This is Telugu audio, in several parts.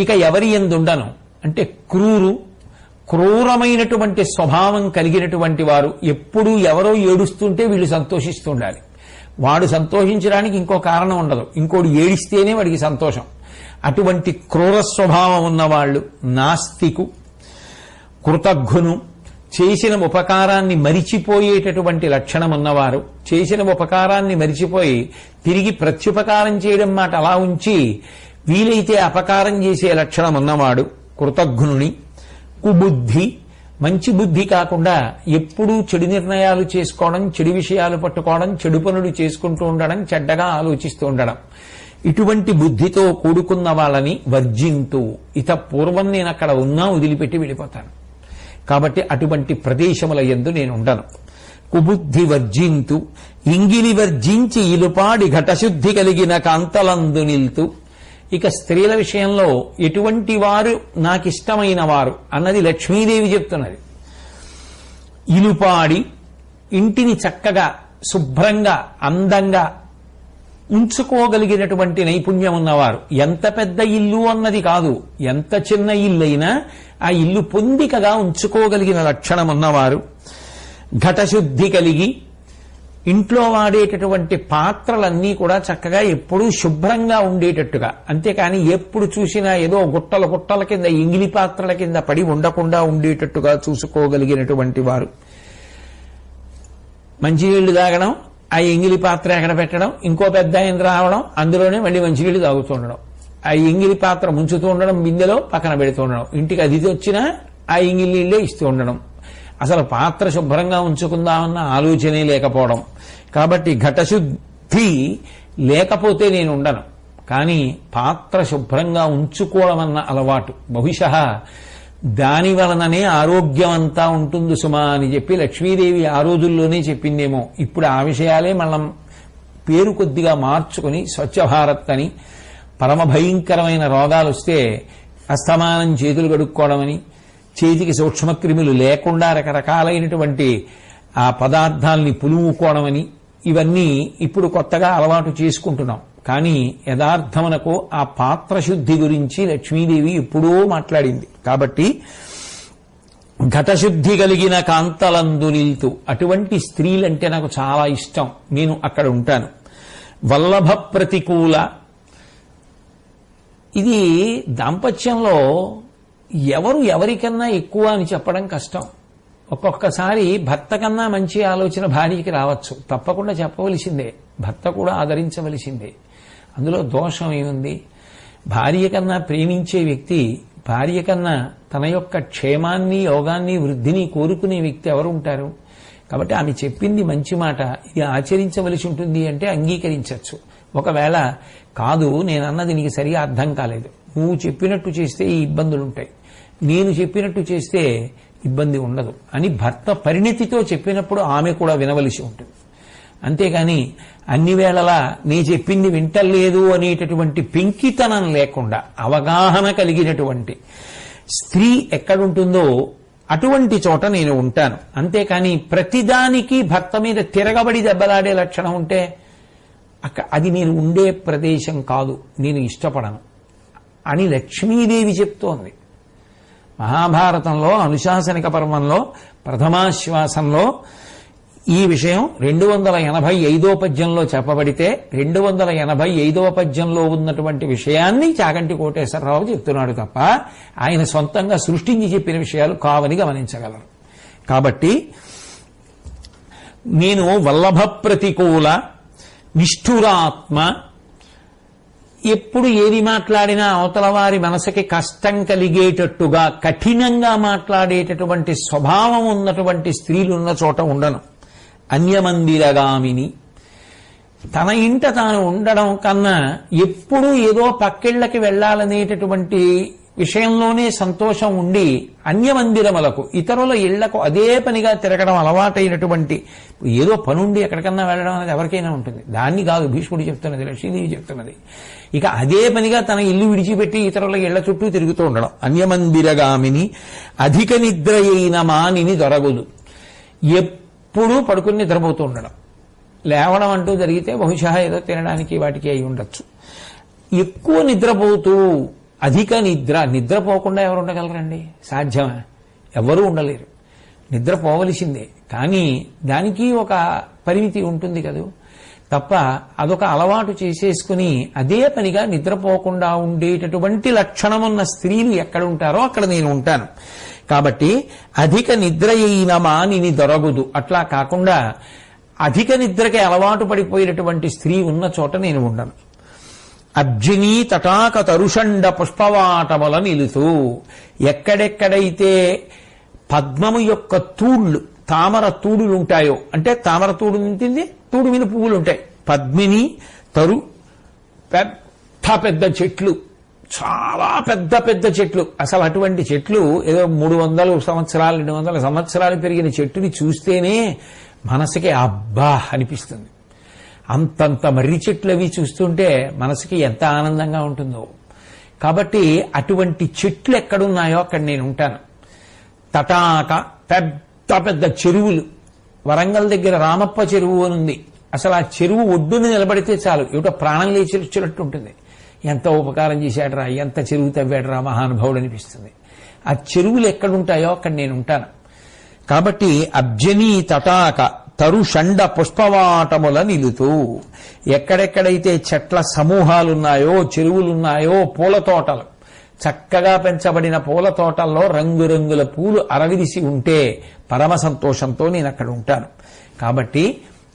ఇక ఎవరి యందుండను అంటే క్రూరమైనటువంటి స్వభావం కలిగినటువంటి వారు. ఎప్పుడూ ఎవరో ఏడుస్తుంటే వీళ్ళు సంతోషిస్తూ ఉండాలి. వాడు సంతోషించడానికి ఇంకో కారణం ఉండదు, ఇంకోటి ఏడిస్తేనే వాడికి సంతోషం. అటువంటి క్రూర స్వభావం ఉన్నవాళ్లు నాస్తికు, కృతజ్ఞును, చేసిన ఉపకారాన్ని మరిచిపోయేటటువంటి లక్షణం ఉన్నవారు. చేసిన ఉపకారాన్ని మరిచిపోయి తిరిగి ప్రత్యుపకారం చేయడం మాట అలా ఉంచి వీలైతే అపకారం చేసే లక్షణం ఉన్నవాడు కృతజ్ఞుని. కుబుద్ధి, మంచి బుద్ధి కాకుండా ఎప్పుడూ చెడు నిర్ణయాలు చేసుకోవడం, చెడు విషయాలు పట్టుకోవడం, చెడు పనులు చేసుకుంటూ ఉండడం, చెడ్డగా ఆలోచిస్తూ ఉండడం, ఇటువంటి బుద్ధితో కూడుకున్న వాళ్ళని వర్జింతు. పూర్వం నేను అక్కడ ఉన్నా వదిలిపెట్టి వెళ్ళిపోతాను, కాబట్టి అటువంటి ప్రదేశముల యందు నేను ఉండను. కుబుద్ధి వర్జింతు, ఇంగిలి వర్జించి ఇలుపాడి ఘటశుద్ధి కలిగిన కాంతలందు నిల్తు. ఇక స్త్రీల విషయంలో ఎటువంటి వారు నాకిష్టమైన వారు అన్నది లక్ష్మీదేవి చెప్తున్నది. ఇలుపాడి, ఇంటిని చక్కగా శుభ్రంగా అందంగా ఉంచుకోగలిగినటువంటి నైపుణ్యం ఉన్నవారు. ఎంత పెద్ద ఇల్లు అన్నది కాదు, ఎంత చిన్న ఇల్లైనా ఆ ఇల్లు పొందికగా ఉంచుకోగలిగిన లక్షణం ఉన్నవారు. ఘటశుద్ధి కలిగి, ఇంట్లో వాడేటటువంటి పాత్రలన్నీ కూడా చక్కగా ఎప్పుడూ శుభ్రంగా ఉండేటట్టుగా, అంతేకాని ఎప్పుడు చూసినా ఏదో గుట్టల గుట్టల కింద ఇంగిలి పాత్రల కింద పడి ఉండకుండా ఉండేటట్టుగా చూసుకోగలిగినటువంటి వారు. మంచినీళ్లు తాగడం, ఆ ఎంగిలి పాత్ర ఎక్కడ పెట్టడం, ఇంకో పెద్ద ఆయన రావడం, అందులోనే మళ్ళీ మంచినీళ్లు తాగుతూ ఉండడం, ఆ ఎంగిలి పాత్ర ముంచుతూ ఉండడం, బిందెలో పక్కన పెడుతూ ఉండడం, ఇంటికి అతిథి వచ్చినా ఆ ఎంగిలి నీళ్లే ఇస్తూ ఉండడం, అసలు పాత్ర శుభ్రంగా ఉంచుకుందామన్న ఆలోచనే లేకపోవడం. కాబట్టి ఘటశుద్ధి లేకపోతే నేను ఉండను, కానీ పాత్ర శుభ్రంగా ఉంచుకోవడం అన్న అలవాటు, బహుశః దాని వలననే ఆరోగ్యం అంతా ఉంటుంది సుమా అని చెప్పి లక్ష్మీదేవి ఆ రోజుల్లోనే చెప్పిందేమో. ఇప్పుడు ఆ విషయాలే మనం పేరు కొద్దిగా మార్చుకుని స్వచ్ఛ భారత్ అని, పరమ భయంకరమైన రోగాలు వస్తే అస్తమానం చేతులు కడుక్కోవడమని, చేతికి సూక్ష్మక్రిములు లేకుండా రకరకాలైనటువంటి ఆ పదార్థాలని పులుముకోవడమని, ఇవన్నీ ఇప్పుడు కొత్తగా అలవాటు చేసుకుంటున్నాం. కానీ యథార్థమునకు ఆ పాత్రశుద్ధి గురించి లక్ష్మీదేవి ఎప్పుడో మాట్లాడింది. కాబట్టి ఘటశుద్ధి కలిగిన కాంతలందు నిల్తు, అటువంటి స్త్రీలంటే నాకు చాలా ఇష్టం, నేను అక్కడ ఉంటాను. వల్లభ ప్రతికూల, ఇది దాంపత్యంలో ఎవరు ఎవరికన్నా ఎక్కువ అని చెప్పడం కష్టం. ఒక్కొక్కసారి భర్త కన్నా మంచి ఆలోచన భార్యకి రావచ్చు, తప్పకుండా చెప్పవలసిందే, భర్త కూడా ఆదరించవలసిందే, అందులో దోషం ఏముంది? భార్య కన్నా ప్రేమించే వ్యక్తి, భార్య కన్నా తన యొక్క క్షేమాన్ని, యోగాన్ని, వృద్ధిని కోరుకునే వ్యక్తి ఎవరు ఉంటారు? కాబట్టి ఆమె చెప్పింది మంచి మాట, ఇది ఆచరించవలసి ఉంటుంది అంటే అంగీకరించవచ్చు. ఒకవేళ కాదు, నేనన్నది నీకు సరిగా అర్థం కాలేదు, నువ్వు చెప్పినట్టు చేస్తే ఈ ఇబ్బందులుంటాయి, నేను చెప్పినట్టు చేస్తే ఇబ్బంది ఉండదు అని భర్త పరిణతితో చెప్పినప్పుడు ఆమె కూడా వినవలసి ఉంటుంది. అంతేగాని అన్ని వేళలా నీ చెప్పింది వింటలేదు అనేటటువంటి పెంకితనం లేకుండా అవగాహన కలిగినటువంటి స్త్రీ ఎక్కడుంటుందో అటువంటి చోట నేను ఉంటాను. అంతేకాని ప్రతిదానికి భర్త మీద తిరగబడి దెబ్బలాడే లక్షణం ఉంటే అది నేను ఉండే ప్రదేశం కాదు, నేను ఇష్టపడను అని లక్ష్మీదేవి చెప్తోంది. మహాభారతంలో అనుశాసనిక పర్వంలో ప్రథమాశ్వాసంలో ఈ విషయం 285వ పద్యంలో చెప్పబడితే 285వ పద్యంలో ఉన్నటువంటి విషయాన్ని చాగంటి కోటేశ్వరరావు చెప్తున్నాడు తప్ప ఆయన సొంతంగా సృష్టించి చెప్పిన విషయాలు కావని గమనించగలరు. కాబట్టి నేను వల్లభ ప్రతికూల నిష్ఠురాత్మ, ఎప్పుడు ఏది మాట్లాడినా అవతల వారి మనసుకి కష్టం కలిగేటట్టుగా కఠినంగా మాట్లాడేటటువంటి స్వభావం ఉన్నటువంటి స్త్రీలున్న చోట ఉండను. అన్యమందిరగామిని, తన ఇంట తాను ఉండడం కన్నా ఎప్పుడూ ఏదో పక్కిళ్లకి వెళ్లాలనేటటువంటి విషయంలోనే సంతోషం ఉండి అన్యమందిరములకు, ఇతరుల ఇళ్లకు అదే పనిగా తిరగడం అలవాటైనటువంటి, ఏదో పనుండి ఎక్కడికన్నా వెళ్ళడం అనేది ఎవరికైనా ఉంటుంది, దాన్ని కాదు భీష్ముడు చెప్తున్నది, లక్ష్మీదేవి చెప్తున్నది. ఇక అదే పనిగా తన ఇల్లు విడిచిపెట్టి ఇతరుల ఇళ్ల చుట్టూ తిరుగుతూ ఉండడం. అన్యమందిరగామిని అధిక నిద్ర అయిన మానిని దొరగదు, ఎప్పుడూ పడుకుని నిద్రపోతూ ఉండడం. లేవడం అంటూ జరిగితే బహుశా ఏదో తినడానికి వాటికి అయి ఉండొచ్చు. ఎక్కువ నిద్రపోతూ అధిక నిద్ర, నిద్రపోకుండా ఎవరు ఉండగలరండి? సాధ్యమా? ఎవరూ ఉండలేరు. నిద్రపోవలసిందే. కానీ దానికి ఒక పరిమితి ఉంటుంది కదూ. తప్ప అదొక అలవాటు చేసేసుకుని అదే పనిగా నిద్రపోకుండా ఉండేటటువంటి లక్షణమున్న స్త్రీలు ఎక్కడ ఉంటారో అక్కడ నేను ఉంటాను. కాబట్టి అధిక నిద్ర అయిన మానిని దొరగదు. అట్లా కాకుండా అధిక నిద్రకి అలవాటు పడిపోయినటువంటి స్త్రీ ఉన్న చోట నేను ఉండను. అబ్జినీ తటాక తరుషండ పుష్పవాటముల నిలుతూ, ఎక్కడెక్కడైతే పద్మము యొక్క తూళ్లు, తామర తూడులు ఉంటాయో, అంటే తామర తూడు ఉంటుంది, తూడు మీద పువ్వులు ఉంటాయి. పద్మిని తరు, పెద్ద పెద్ద చెట్లు, చాలా పెద్ద పెద్ద చెట్లు. అసలు అటువంటి చెట్లు ఏదో 300 సంవత్సరాలు 200 సంవత్సరాలు పెరిగిన చెట్టుని చూస్తేనే మనసుకి అబ్బా అనిపిస్తుంది. అంతంత మర్రి చెట్లు అవి చూస్తుంటే మనసుకి ఎంత ఆనందంగా ఉంటుందో. కాబట్టి అటువంటి చెట్లు ఎక్కడున్నాయో అక్కడ నేను ఉంటాను. తటాక పెద్ద పెద్ద చెరువులు, వరంగల్ దగ్గర రామప్ప చెరువు అని ఉంది. అసలు ఆ చెరువు ఒడ్డున నిలబడితే చాలు, ఏమిటో ప్రాణం లేచి వచ్చినట్టు ఉంటుంది. ఎంత ఉపకారం చేశాడరా, ఎంత చెరువు తవ్వాడరా మహానుభావుడు అనిపిస్తుంది. ఆ చెరువులు ఎక్కడుంటాయో అక్కడ నేను ఉంటాను. కాబట్టి అబ్జనీ తటాక తరుషండ పుష్పవాటముల నిలుతూ, ఎక్కడెక్కడైతే చెట్ల సమూహాలున్నాయో, చెరువులున్నాయో, పూల తోటలు, చక్కగా పెంచబడిన పూల తోటల్లో రంగురంగుల పూలు అరవిరిసి ఉంటే పరమ సంతోషంతో నేను అక్కడ ఉంటాను. కాబట్టి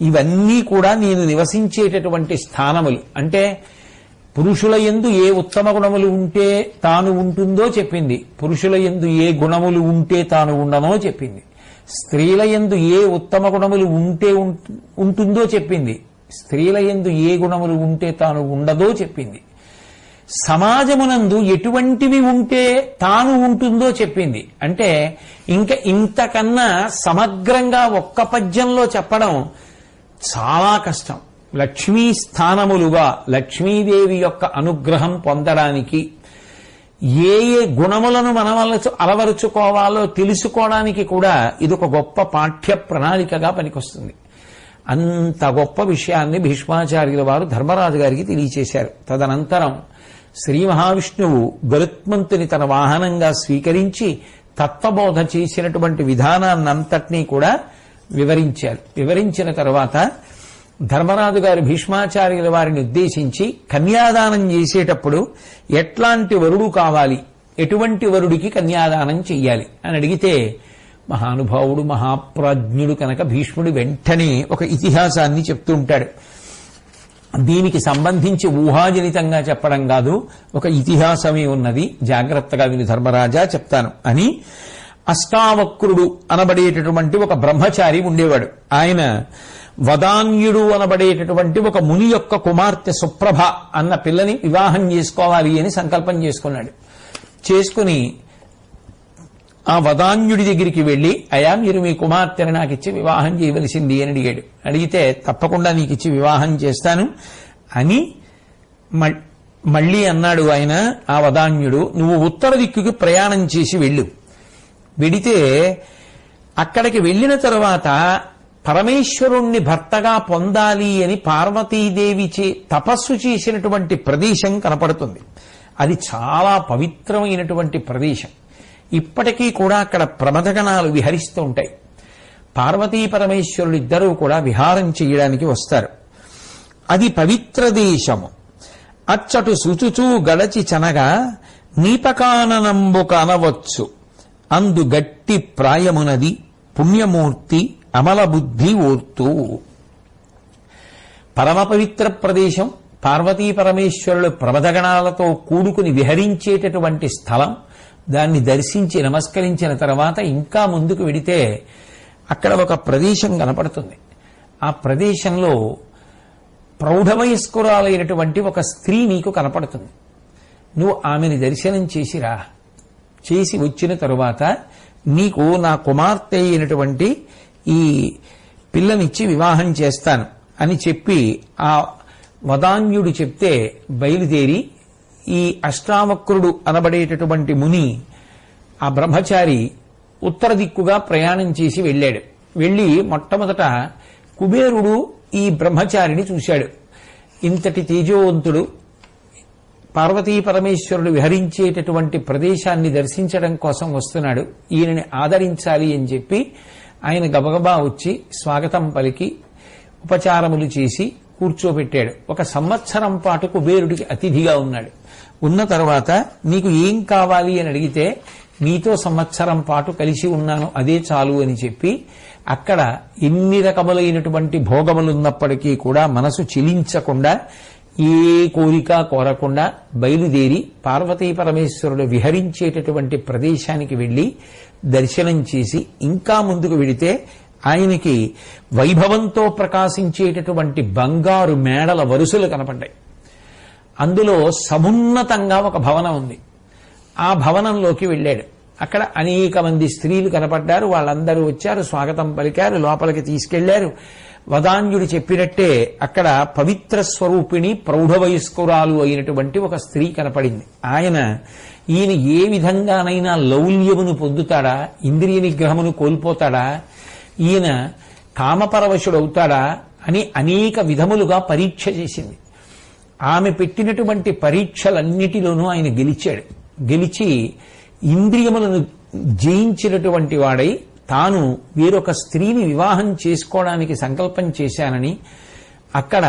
ఇవన్నీ కూడా నేను నివసించేటటువంటి స్థానములు. అంటే పురుషుల యందు ఏ ఉత్తమ గుణములు ఉంటే తాను ఉంటుందో చెప్పింది, పురుషుల యందు ఏ గుణములు ఉంటే తాను ఉండనో చెప్పింది. స్త్రీల యందు ఏ ఉత్తమ గుణములు ఉంటే ఉంటుందో చెప్పింది, స్త్రీల యందు ఏ గుణములు ఉంటే తాను ఉండదో చెప్పింది. సమాజమునందు ఎటువంటివి ఉంటే తాను ఉంటుందో చెప్పింది. అంటే ఇంకా ఇంతకన్నా సమగ్రంగా ఒక్క పద్యంలో చెప్పడం చాలా కష్టం. లక్ష్మీ స్థానములుగా లక్ష్మీదేవి యొక్క అనుగ్రహం పొందడానికి ఏ ఏ గుణములను మనం అలవరుచుకోవాలో తెలుసుకోవడానికి కూడా ఇదొక గొప్ప పాఠ్య ప్రణాళికగా పనికొస్తుంది. అంత గొప్ప విషయాన్ని భీష్మాచార్యుల వారు ధర్మరాజు గారికి తెలియచేశారు. తదనంతరం శ్రీ మహావిష్ణువు గరుత్మంతుని తన వాహనంగా స్వీకరించి తత్వబోధ చేసినటువంటి విధానాన్నంతటినీ కూడా వివరించారు. వివరించిన తరువాత ధర్మరాజు గారు భీష్మాచార్యుల వారిని ఉద్దేశించి కన్యాదానం చేసేటప్పుడు ఎట్లాంటి వరుడు కావాలి, ఎటువంటి వరుడికి కన్యాదానం చెయ్యాలి అని అడిగితే మహానుభావుడు మహాప్రాజ్ఞుడు కనుక భీష్ముడు వెంటనే ఒక ఇతిహాసాన్ని చెప్తూ ఉంటాడు. దీనికి సంబంధించి ఊహాజనితంగా చెప్పడం కాదు, ఒక ఇతిహాసమే ఉన్నది, జాగ్రత్తగా విని ధర్మరాజా చెప్తాను అని. అష్టావక్రుడు అనబడేటటువంటి ఒక బ్రహ్మచారి ఉండేవాడు. ఆయన వదాన్యుడు అనబడేటటువంటి ఒక ముని యొక్క కుమార్తె సుప్రభ అన్న పిల్లని వివాహం చేసుకోవాలి అని సంకల్పం చేసుకున్నాడు. చేసుకుని ఆ వదాన్యుడి దగ్గరికి వెళ్లి, అయా మీరు మీ కుమార్తెను నాకు ఇచ్చి వివాహం చేయవలసింది అని అడిగాడు. అడిగితే తప్పకుండా నీకు ఇచ్చి వివాహం చేస్తాను అని మళ్లీ అన్నాడు ఆయన. ఆ వదాన్యుడు, నువ్వు ఉత్తర దిక్కుకి ప్రయాణం చేసి వెళ్ళు. వెడితే అక్కడికి వెళ్లిన తరువాత పరమేశ్వరుణ్ణి భర్తగా పొందాలి అని పార్వతీదేవి తపస్సు చేసినటువంటి ప్రదేశం కనపడుతుంది. అది చాలా పవిత్రమైనటువంటి ప్రదేశం. ఇప్పటికీ కూడా అక్కడ ప్రమథగణాలు విహరిస్తూ ఉంటాయి. పార్వతీ పరమేశ్వరులు ఇద్దరూ కూడా విహారం చేయడానికి వస్తారు. అది పవిత్ర దేశము. అచ్చటు సుచుచూ గడచి చనగా నీపకాననంబు కనవచ్చు. అందు గట్టి ప్రాయమునది పుణ్యమూర్తి అమల బుద్ధి ఓర్తూ. పరమ పవిత్ర ప్రదేశం, పార్వతీ పరమేశ్వరులు ప్రమథగణాలతో కూడుకుని విహరించేటటువంటి స్థలం. దాన్ని దర్శించి నమస్కరించిన తర్వాత ఇంకా ముందుకు వెడితే అక్కడ ఒక ప్రదేశం కనపడుతుంది. ఆ ప్రదేశంలో ప్రౌఢవయస్కురాలైనటువంటి ఒక స్త్రీ నీకు కనపడుతుంది. నువ్వు ఆమెని దర్శనం చేసిరా. చేసి వచ్చిన తరువాత నీకు నా కుమార్తె అయినటువంటి ఈ పిల్లనిచ్చి వివాహం చేస్తాను అని చెప్పి ఆ వదాన్యుడు చెప్తే బయలుదేరి ఈ అష్టావక్రుడు అనబడేటటువంటి ముని, ఆ బ్రహ్మచారి ఉత్తర దిక్కుగా ప్రయాణం చేసి వెళ్ళాడు. వెళ్లి మొట్టమొదట కుబేరుడు ఈ బ్రహ్మచారిని చూశాడు. ఇంతటి తేజోవంతుడు, పార్వతీ పరమేశ్వరుడు విహరించేటటువంటి ప్రదేశాన్ని దర్శించడం కోసం వస్తున్నాడు, ఈయనని ఆదరించాలి అని చెప్పి ఆయన గబగబా వచ్చి స్వాగతం పలికి ఉపచారములు చేసి కూర్చోబెట్టాడు. 1 సంవత్సరం పాటు కుబేరుడికి అతిథిగా ఉన్నాడు. ఉన్న తర్వాత నీకు ఏం కావాలి అని అడిగితే నీతో సంవత్సరం పాటు కలిసి ఉన్నాను అదే చాలు అని చెప్పి అక్కడ ఎన్ని రకములైనటువంటి భోగములున్నప్పటికీ కూడా మనసు చిలించకుండా ఏ కోరిక కోరకుండా బయలుదేరి పార్వతీ పరమేశ్వరుడు విహరించేటటువంటి ప్రదేశానికి వెళ్లి దర్శనం చేసి ఇంకా ముందుకు వెడితే ఆయనకి వైభవంతో ప్రకాశించేటటువంటి బంగారు మేడల వరుసలు కనపడ్డాయి. అందులో సమున్నతంగా ఒక భవనం ఉంది. ఆ భవనంలోకి వెళ్ళాడు. అక్కడ అనేక మంది స్త్రీలు కనపడ్డారు. వాళ్ళందరూ వచ్చారు, స్వాగతం పలికారు, లోపలికి తీసుకెళ్లారు. వదాన్యుడు చెప్పినట్టే అక్కడ పవిత్ర స్వరూపిణి ప్రౌఢ వయస్కురాలు అయినటువంటి ఒక స్త్రీ కనపడింది. ఈయన ఏ విధంగానైనా లౌల్యమును పొందుతాడా, ఇంద్రియ నిగ్రహమును కోల్పోతాడా, ఈయన కామపరవశుడవుతాడా అని అనేక విధములుగా పరీక్ష చేసింది. ఆమె పెట్టినటువంటి పరీక్షలన్నిటిలోనూ ఆయన గెలిచాడు. గెలిచి ఇంద్రియములను జయించినటువంటి వాడై తాను వేరొక స్త్రీని వివాహం చేసుకోవడానికి సంకల్పం చేశానని, అక్కడ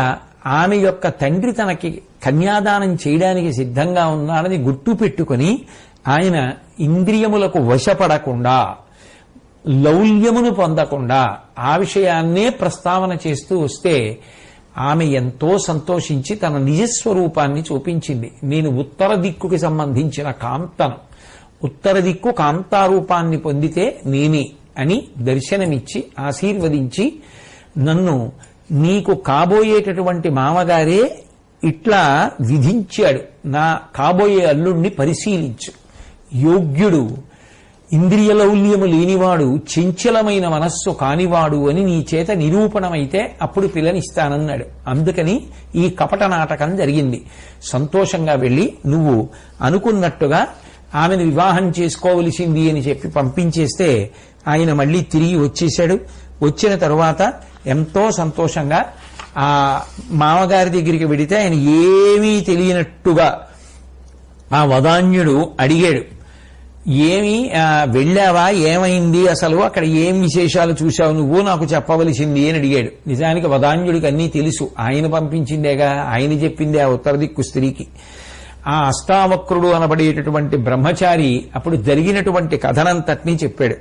ఆమె యొక్క తండ్రి తనకి కన్యాదానం చేయడానికి సిద్ధంగా ఉన్నాడని గుర్తు పెట్టుకుని ఆయన ఇంద్రియములకు వశపడకుండా లౌల్యమును పొందకుండా ఆ విషయాన్నే ప్రస్తావన చేస్తూ వస్తే ఆమె ఎంతో సంతోషించి తన నిజస్వరూపాన్ని చూపించింది. నేను ఉత్తర దిక్కుకి సంబంధించిన కాంతను, ఉత్తర దిక్కు కాంతారూపాన్ని పొందితే నేనే అని దర్శనమిచ్చి ఆశీర్వదించి నన్ను నీకు కాబోయేటటువంటి మామగారే ఇట్లా విధించాడు, నా కాబోయే అల్లుణ్ణి పరిశీలించు, యోగ్యుడు, ఇంద్రియలౌల్యము లేనివాడు, చంచలమైన మనస్సు కానివాడు అని నీ చేత నిరూపణమైతే అప్పుడు పిల్లనిస్తానన్నాడు. అందుకని ఈ కపట నాటకం జరిగింది. సంతోషంగా వెళ్లి నువ్వు అనుకున్నట్టుగా ఆమెను వివాహం చేసుకోవలసింది అని చెప్పి పంపించేస్తే ఆయన మళ్లీ తిరిగి వచ్చేశాడు. వచ్చిన తరువాత ఎంతో సంతోషంగా ఆ మామగారి దగ్గరికి వెడితే ఆయన ఏమీ తెలియనట్టుగా ఆ వదాన్యుడు అడిగాడు, ఏమి వెళ్ళావా, ఏమైంది, అసలు అక్కడ ఏం విశేషాలు చూశావు నువ్వు, నాకు చెప్పవలసింది అని అడిగాడు. నిజానికి వదాన్యుడికి అన్నీ తెలుసు, ఆయన పంపించిందేగా, ఆయన చెప్పిందే ఆ ఉత్తర దిక్కు స్త్రీకి. ఆ అష్టావక్రుడు అనబడేటటువంటి బ్రహ్మచారి అప్పుడు జరిగినటువంటి కథనంతటినీ చెప్పాడు.